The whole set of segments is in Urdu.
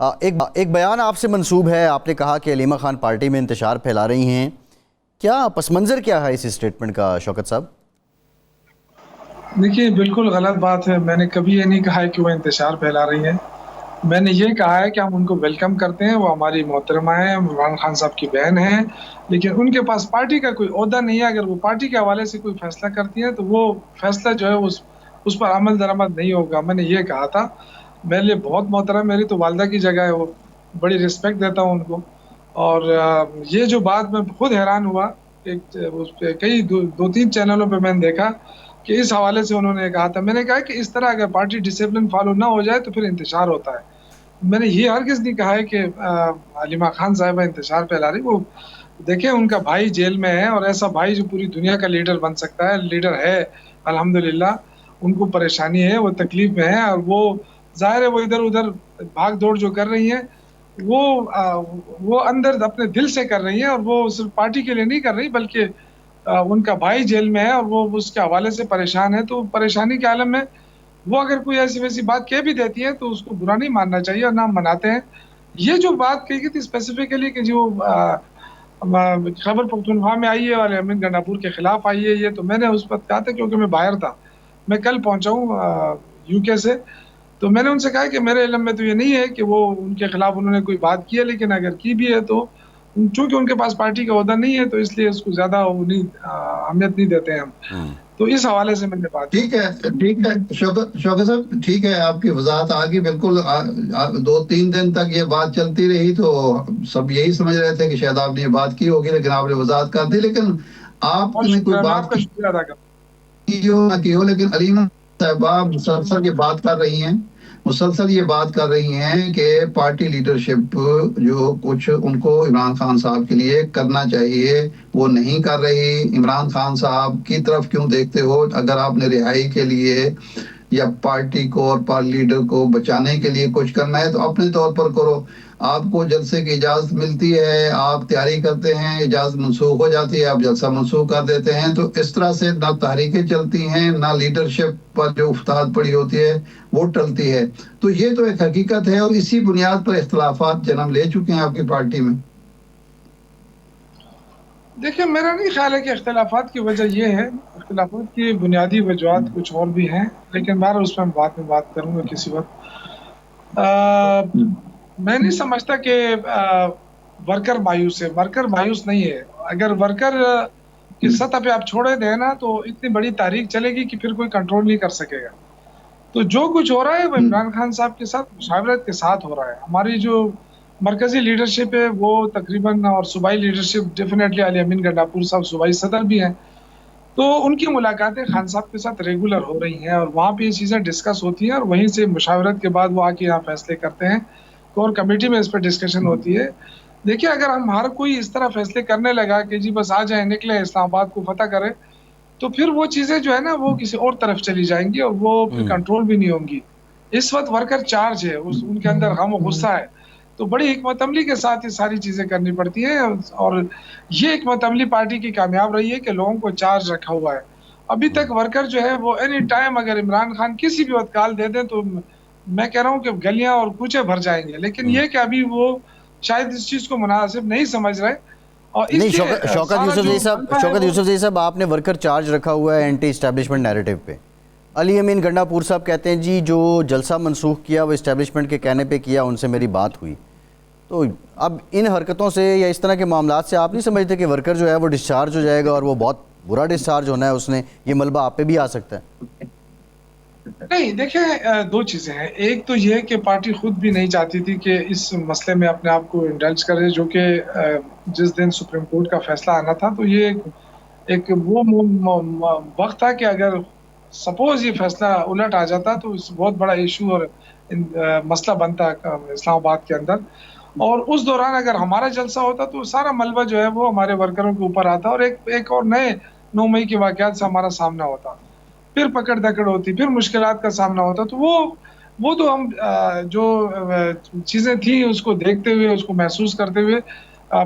ایک بیان آپ سے منسوب ہے، آپ نے کہا کہ علیمہ خان پارٹی میں انتشار پھیلا رہی ہیں، کیا پس منظر کیا ہے اس اسٹیٹمنٹ کا شوکت صاحب؟ دیکھیے بالکل غلط بات ہے. میں نے کبھی یہ نہیں کہا ہے کہ وہ انتشار پھیلا رہی ہیں. میں نے یہ کہا ہے کہ ہم ان کو ویلکم کرتے ہیں، وہ ہماری محترمہ ہیں، عمران خان صاحب کی بہن ہیں، لیکن ان کے پاس پارٹی کا کوئی عہدہ نہیں ہے. اگر وہ پارٹی کے حوالے سے کوئی فیصلہ کرتی ہیں تو وہ فیصلہ جو ہے اس پر عمل درآمد نہیں ہوگا. میں نے یہ کہا تھا. میرے لیے بہت محترم، میری تو والدہ کی جگہ ہے، وہ بڑی رسپیکٹ دیتا ہوں ان کو. اور یہ جو بات میں خود حیران ہوا کہ اس پہ کئی دو تین چینلوں پہ میں نے دیکھا کہ اس حوالے سے انہوں نے کہا تھا. میں نے کہا کہ اس طرح اگر پارٹی ڈسپلن فالو نہ ہو جائے تو پھر انتشار ہوتا ہے. میں نے یہ ہرگز نہیں کہا ہے کہ علیمہ خان صاحبہ انتشار پھیلا رہی. وہ دیکھیں ان کا بھائی جیل میں ہے، اور ایسا بھائی جو پوری دنیا کا لیڈر بن سکتا ہے، لیڈر ہے الحمدللہ. ان کو پریشانی ہے، وہ تکلیف میں ہے، اور وہ ظاہر ہے وہ ادھر ادھر بھاگ دوڑ جو کر رہی ہیں وہ اندر اپنے دل سے کر رہی ہیں، اور وہ صرف پارٹی کے لیے نہیں کر رہی بلکہ ان کا بھائی جیل میں ہے اور وہ اس کے حوالے سے پریشان ہے. تو پریشانی کے عالم میں وہ اگر کوئی ایسی ویسی بات کہہ بھی دیتی ہے تو اس کو برا نہیں ماننا چاہیے، اور نہ مناتے ہیں. یہ جو بات کہی گئی تھی اسپیسیفکلی کہ جو خیبر پختونخوا میں آئی ہے اور امین گنڈاپور کے خلاف آئی ہے، یہ تو میں نے اس وقت کہا تھا کیونکہ میں باہر تھا. میں کل پہنچا ہوں یو کے سے. تو میں نے ان سے کہا کہ میرے علم میں تو یہ نہیں ہے کہ وہ ان کے خلاف انہوں نے کوئی بات کی ہے، لیکن اگر کی بھی ہے تو چونکہ ان کے پاس پارٹی کا عہدہ نہیں ہے تو اس لیے اس کو زیادہ اہمیت نہیں دیتے ہیں ہم. تو اس حوالے سے میں نے بات ٹھیک ہے شوکت صاحب، ٹھیک ہے، آپ کی وضاحت آگی. بالکل 2-3 دن تک یہ بات چلتی رہی تو سب یہی سمجھ رہے تھے کہ شاید آپ نے یہ بات کی ہوگی، لیکن آپ نے وضاحت کر دی. لیکن آپ نے کوئی میں آپ بات کا شکریہ ادا کرتا ہوں. کی ہو نہ کی ہو، لیکن علیمہ صاحبہ مسلسل یہ بات کر رہی ہیں کہ پارٹی لیڈرشپ جو کچھ ان کو عمران خان صاحب کے لیے کرنا چاہیے وہ نہیں کر رہی. عمران خان صاحب کی طرف کیوں دیکھتے ہو؟ اگر آپ نے رہائی کے لیے یا پارٹی کو اور پارٹی لیڈر کو بچانے کے لیے کچھ کرنا ہے تو اپنے طور پر کرو. آپ کو جلسے کی اجازت ملتی ہے، آپ تیاری کرتے ہیں، اجازت منسوخ ہو جاتی ہے، آپ جلسہ منسوخ کر دیتے ہیں. تو اس طرح سے نہ تحریکیں چلتی ہیں، نہ لیڈرشپ پر جو افتاد پڑی ہوتی ہے وہ ٹلتی ہے. تو یہ تو ایک حقیقت ہے، اور اسی بنیاد پر اختلافات جنم لے چکے ہیں آپ کی پارٹی میں. دیکھیں میرا نہیں خیال ہے کہ اختلافات کی وجہ یہ ہے. اختلافات کی بنیادی وجوہات کچھ اور بھی ہیں، لیکن میں اس میں بات کروں گا کسی وقت. میں نہیں سمجھتا کہ ورکر مایوس ہے. ورکر مایوس نہیں ہے. اگر ورکر کی سطح پہ آپ چھوڑے دیں نا تو اتنی بڑی تحریک چلے گی کہ پھر کوئی کنٹرول نہیں کر سکے گا. تو جو کچھ ہو رہا ہے وہ عمران خان صاحب کے ساتھ مشاورت کے ساتھ ہو رہا ہے. ہماری جو مرکزی لیڈرشپ ہے وہ تقریباً، اور صوبائی لیڈرشپ ڈیفینیٹلی علی امین گنڈاپور صاحب صوبائی صدر بھی ہیں، تو ان کی ملاقاتیں خان صاحب کے ساتھ ریگولر ہو رہی ہیں، اور وہاں پہ یہ چیزیں ڈسکس ہوتی ہیں، اور وہیں سے مشاورت کے بعد وہ آ کے یہاں فیصلے کرتے ہیں. کور کمیٹی میں اس پہ ڈسکشن ہوتی ہے. دیکھیے اگر ہم ہر کوئی اس طرح فیصلے کرنے لگا کہ جی بس آ جائیں نکلیں اسلام آباد کو فتح کریں، تو پھر وہ چیزیں جو ہے نا وہ کسی اور طرف چلی جائیں گی، اور وہ پھر کنٹرول بھی نہیں ہوں گی. اس وقت ورکر چارج ہے، ان کے اندر غم و غصہ ہے، تو بڑی حکمت عملی کے ساتھ یہ ساری چیزیں کرنی پڑتی ہیں. اور یہ حکمت عملی پارٹی کی کامیاب رہی ہے کہ لوگوں کو چارج رکھا ہوا ہے. ابھی تک ورکر جو ہے وہ اینی ٹائم اگر عمران خان کسی بھی وقت کال دے دیں تو میں کہہ رہا ہوں کہ گلیاں اور کوچے بھر جائیں گے. لیکن یہ کہ ابھی وہ شاید اس چیز کو مناسب نہیں سمجھ رہے، اور اس نہیں، لیے شوکت سارا جو یوسف زئی صاحب، آپ نے ورکر چارج رکھا ہوا ہے اینٹی اسٹیبلشمنٹ نیریٹو پہ. علی امین گنڈاپور صاحب کہتے ہیں جی جو جلسہ منسوخ کیا وہ اسٹیبلشمنٹ کے کہنے پہ کیا، ان سے میری بات ہوئی. تو اب ان حرکتوں سے یا اس طرح کے معاملات سے آپ نہیں سمجھتے کہ ورکر جو ہے وہ ڈسچارج ہو جائے گا، اور وہ بہت برا ڈسچارج ہونا ہے، اس نے یہ ملبہ آپ پہ بھی آ سکتا ہے؟ نہیں، دیکھیں دو چیزیں ہیں. ایک تو یہ کہ پارٹی خود بھی نہیں چاہتی تھی کہ اس مسئلے میں اپنے آپ کو انڈلج کرے، جو کہ جس دن سپریم کورٹ کا فیصلہ آنا تھا تو یہ ایک وہ وقت تھا کہ اگر سپوز یہ فیصلہ الٹ آ جاتا تو اس بہت بڑا ایشو اور مسئلہ بنتا اسلام آباد کے اندر. اور اس دوران اگر ہمارا جلسہ ہوتا تو سارا ملبہ جو ہے وہ ہمارے ورکروں کے اوپر آتا، اور ایک اور نئے 9 مئی کے واقعات سے ہمارا سامنا ہوتا، پھر پکڑ دکڑ ہوتی، پھر مشکلات کا سامنا ہوتا. تو وہ تو ہم جو چیزیں تھیں اس کو دیکھتے ہوئے، اس کو محسوس کرتے ہوئے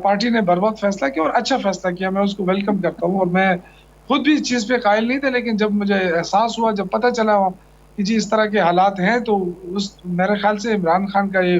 پارٹی نے بر وقت فیصلہ کیا، اور اچھا فیصلہ کیا. میں اس کو ویلکم کرتا ہوں، اور میں خود بھی اس چیز پہ قائل نہیں تھے، لیکن جب مجھے احساس ہوا، جب پتہ چلا کہ جی اس طرح کے حالات ہیں، تو میرے خیال سے عمران خان کا یہ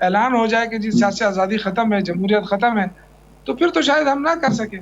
اعلان ہو جائے کہ جی سیاسی آزادی ختم ہے، جمہوریت ختم ہے، تو پھر تو شاید ہم نہ کر سکیں.